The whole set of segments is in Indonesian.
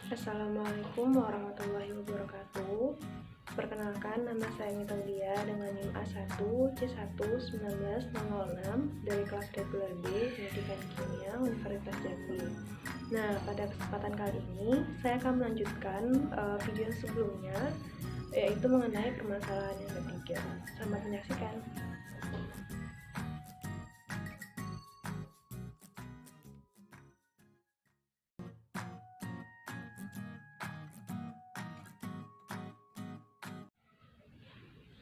Assalamualaikum warahmatullahi wabarakatuh. Perkenalkan, nama saya Mita Lia dengan NIM A1C11906 dari kelas reguler B Pendidikan Kimia Universitas Jambi. Nah, pada kesempatan kali ini saya akan melanjutkan video sebelumnya, yaitu mengenai permasalahan yang ketiga. Selamat menyaksikan.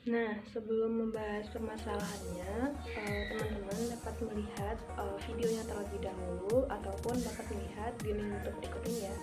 Nah, sebelum membahas permasalahannya, teman-teman dapat melihat videonya terlebih dahulu ataupun dapat melihat di link YouTube berikut ini ya.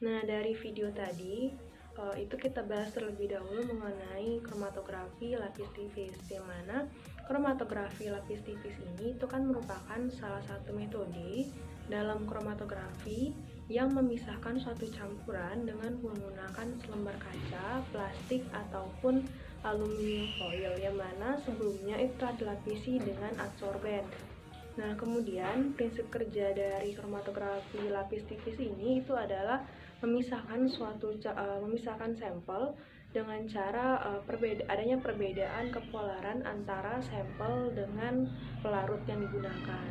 Nah, dari video tadi itu kita bahas terlebih dahulu mengenai kromatografi lapis tipis, yang mana kromatografi lapis tipis ini itu kan merupakan salah satu metode dalam kromatografi yang memisahkan suatu campuran dengan menggunakan selembar kaca, plastik, ataupun aluminium foil, yang mana sebelumnya itu telah dilapisi dengan adsorben. Nah, kemudian prinsip kerja dari kromatografi lapis tipis ini itu adalah memisahkan sampel dengan cara adanya perbedaan kepolaran antara sampel dengan pelarut yang digunakan.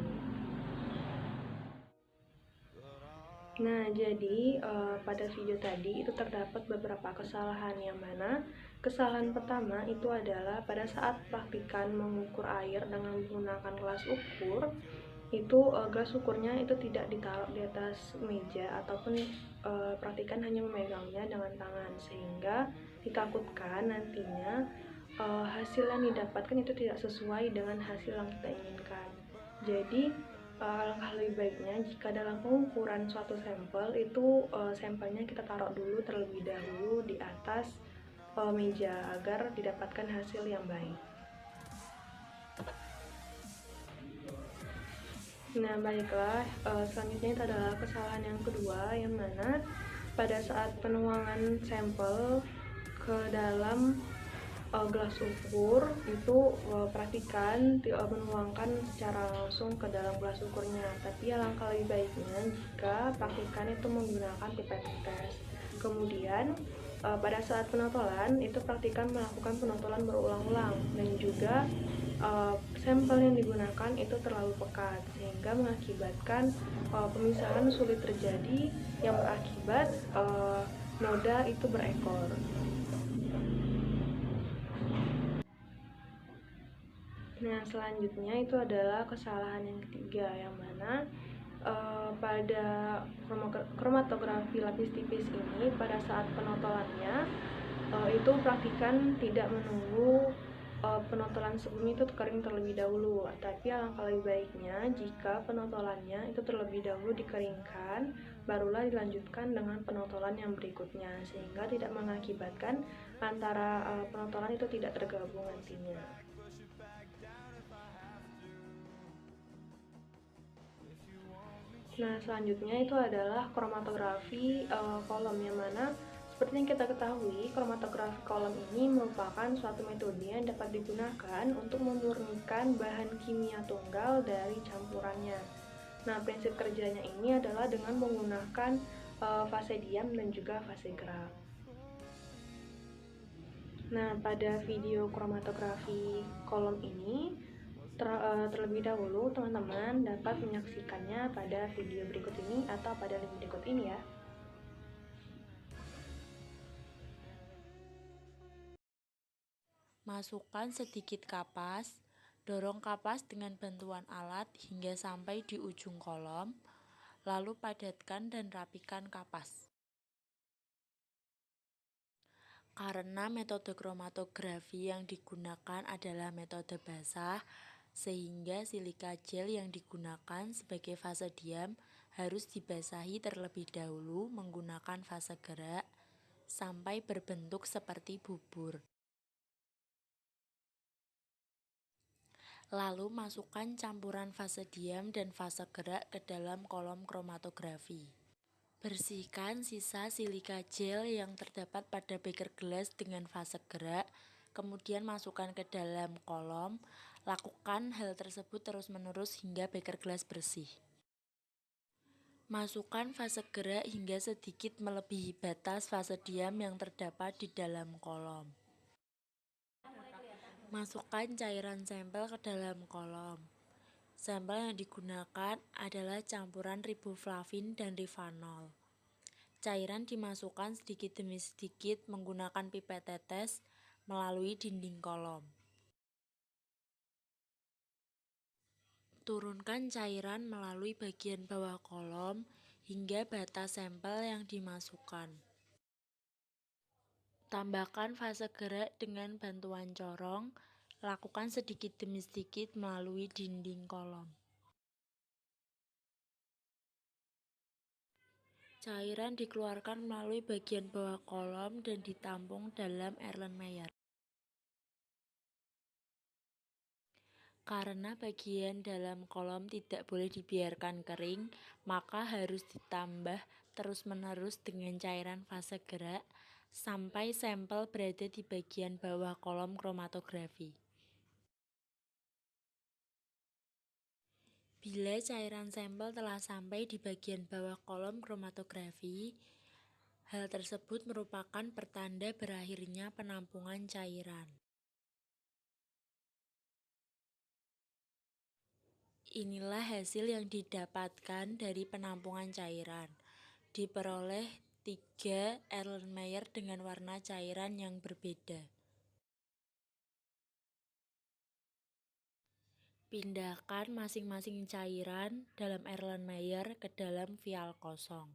Nah, jadi pada video tadi itu terdapat beberapa kesalahan, yang mana kesalahan pertama itu adalah pada saat praktikan mengukur air dengan menggunakan gelas ukur, itu gelas ukurnya itu tidak ditaruh di atas meja, ataupun praktikan hanya memegangnya dengan tangan, sehingga ditakutkan nantinya hasil yang didapatkan itu tidak sesuai dengan hasil yang kita inginkan. Jadi alangkah lebih baiknya jika dalam pengukuran suatu sampel itu sampelnya kita taruh dulu terlebih dahulu di atas meja agar didapatkan hasil yang baik. Nah, baiklah, selanjutnya itu adalah kesalahan yang kedua, yang mana pada saat penuangan sampel ke dalam gelas ukur itu perhatikan menuangkan secara langsung ke dalam gelas ukurnya, tapi alangkah lebih baiknya jika praktikan itu menggunakan pipet tetes. Kemudian pada saat penotolan itu praktikan melakukan penotolan berulang-ulang, dan juga sampel yang digunakan itu terlalu pekat sehingga mengakibatkan pemisahan sulit terjadi, yang berakibat noda itu berekor. Nah, selanjutnya itu adalah kesalahan yang ketiga, yang mana pada kromatografi lapis tipis ini pada saat penotolannya itu praktikan tidak menunggu penotolan sebelum itu kering terlebih dahulu, tapi alangkah lebih baiknya jika penotolannya itu terlebih dahulu dikeringkan, barulah dilanjutkan dengan penotolan yang berikutnya, sehingga tidak mengakibatkan antara penotolan itu tidak tergabung nantinya. Nah, selanjutnya itu adalah kromatografi kolom, yang mana seperti yang kita ketahui, kromatografi kolom ini merupakan suatu metode yang dapat digunakan untuk memurnikan bahan kimia tunggal dari campurannya. Nah, prinsip kerjanya ini adalah dengan menggunakan fase diam dan juga fase gerak. Nah, pada video kromatografi kolom ini terlebih dahulu teman-teman dapat menyaksikannya pada video berikut ini atau pada link berikut ini ya. Masukkan sedikit kapas, dorong kapas dengan bantuan alat hingga sampai di ujung kolom, lalu padatkan dan rapikan kapas. Karena metode kromatografi yang digunakan adalah metode basah, sehingga silika gel yang digunakan sebagai fase diam harus dibasahi terlebih dahulu menggunakan fase gerak sampai berbentuk seperti bubur. Lalu masukkan campuran fase diam dan fase gerak ke dalam kolom kromatografi. Bersihkan sisa silika gel yang terdapat pada beker gelas dengan fase gerak, kemudian masukkan ke dalam kolom. Lakukan hal tersebut terus-menerus hingga beker gelas bersih. Masukkan fase gerak hingga sedikit melebihi batas fase diam yang terdapat di dalam kolom. Masukkan cairan sampel ke dalam kolom. Sampel yang digunakan adalah campuran riboflavin dan rivanol. Cairan dimasukkan sedikit demi sedikit menggunakan pipet tetes melalui dinding kolom. Turunkan cairan melalui bagian bawah kolom hingga batas sampel yang dimasukkan. Tambahkan fase gerak dengan bantuan corong. Lakukan sedikit demi sedikit melalui dinding kolom. Cairan dikeluarkan melalui bagian bawah kolom dan ditampung dalam Erlenmeyer. Karena bagian dalam kolom tidak boleh dibiarkan kering, maka harus ditambah terus-menerus dengan cairan fase gerak sampai sampel berada di bagian bawah kolom kromatografi. Bila cairan sampel telah sampai di bagian bawah kolom kromatografi, hal tersebut merupakan pertanda berakhirnya penampungan cairan. Inilah hasil yang didapatkan dari penampungan cairan. Diperoleh 3 Erlenmeyer dengan warna cairan yang berbeda. Pindahkan masing-masing cairan dalam Erlenmeyer ke dalam vial kosong.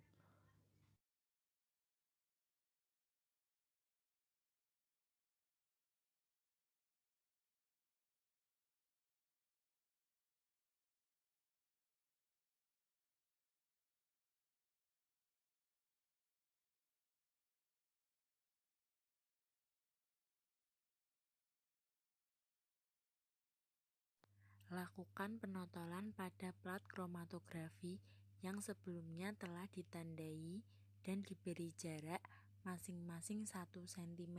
Lakukan penotolan pada plat kromatografi yang sebelumnya telah ditandai dan diberi jarak masing-masing 1 cm.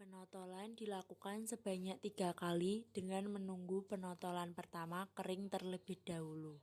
Penotolan dilakukan sebanyak 3 kali dengan menunggu penotolan pertama kering terlebih dahulu.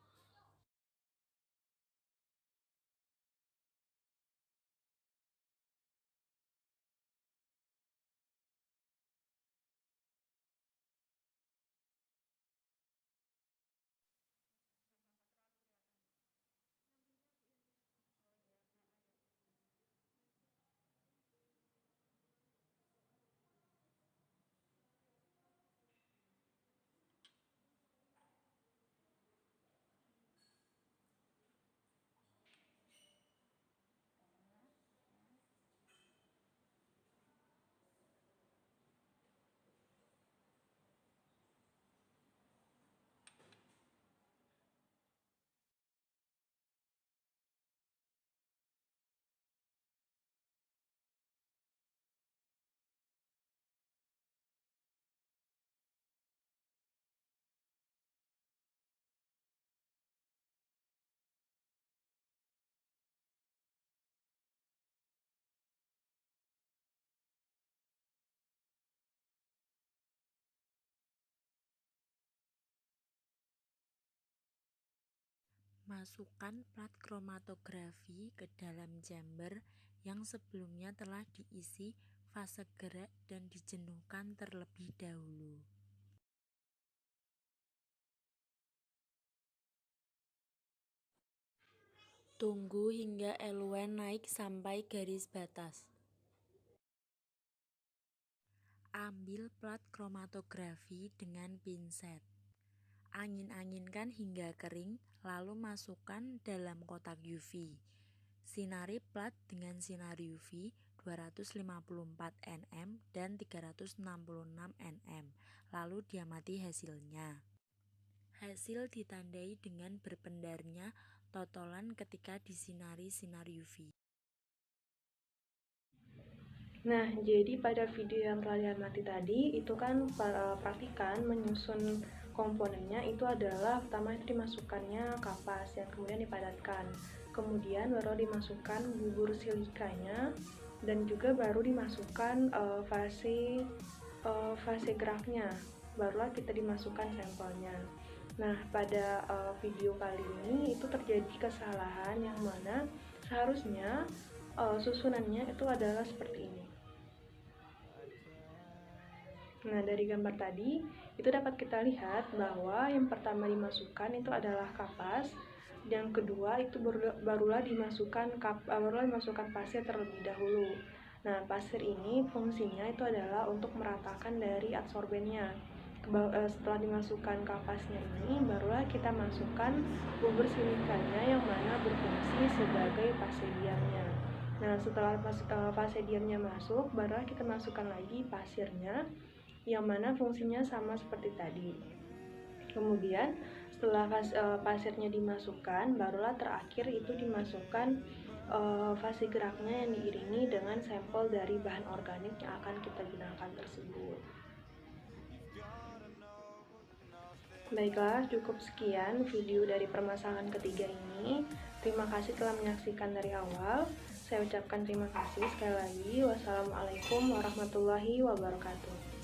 Masukkan plat kromatografi ke dalam chamber yang sebelumnya telah diisi fase gerak dan dijenuhkan terlebih dahulu. Tunggu hingga eluen naik sampai garis batas. Ambil plat kromatografi dengan pinset. Angin-anginkan hingga kering, lalu masukkan dalam kotak UV. Sinari plat dengan sinar UV 254 nm dan 366 nm, lalu diamati hasilnya. Hasil ditandai dengan berpendarnya totolan ketika disinari sinar UV. Nah, jadi pada video yang telah diamati tadi, itu kan praktikan menyusun komponennya itu adalah pertama itu dimasukkannya kapas yang kemudian dipadatkan. Kemudian baru dimasukkan bubur silikanya dan juga baru dimasukkan fase geraknya. Barulah kita dimasukkan sampelnya. Nah, pada video kali ini itu terjadi kesalahan yang mana seharusnya susunannya itu adalah seperti ini. Nah, dari gambar tadi itu dapat kita lihat bahwa yang pertama dimasukkan itu adalah kapas, yang kedua itu barulah dimasukkan pasir terlebih dahulu. Nah, pasir ini fungsinya itu adalah untuk meratakan dari adsorbennya. Setelah dimasukkan kapasnya ini, barulah kita masukkan bubur silikanya yang mana berfungsi sebagai pasediannya. Nah, setelah pasediannya masuk, barulah kita masukkan lagi pasirnya yang mana fungsinya sama seperti tadi. Kemudian Setelah pasirnya dimasukkan, barulah terakhir itu dimasukkan fase geraknya yang diiringi dengan sampel dari bahan organik yang akan kita gunakan tersebut. Baiklah, cukup sekian video dari permasalahan ketiga ini. Terima kasih telah menyaksikan dari awal. Saya ucapkan terima kasih sekali lagi. Wassalamualaikum warahmatullahi wabarakatuh.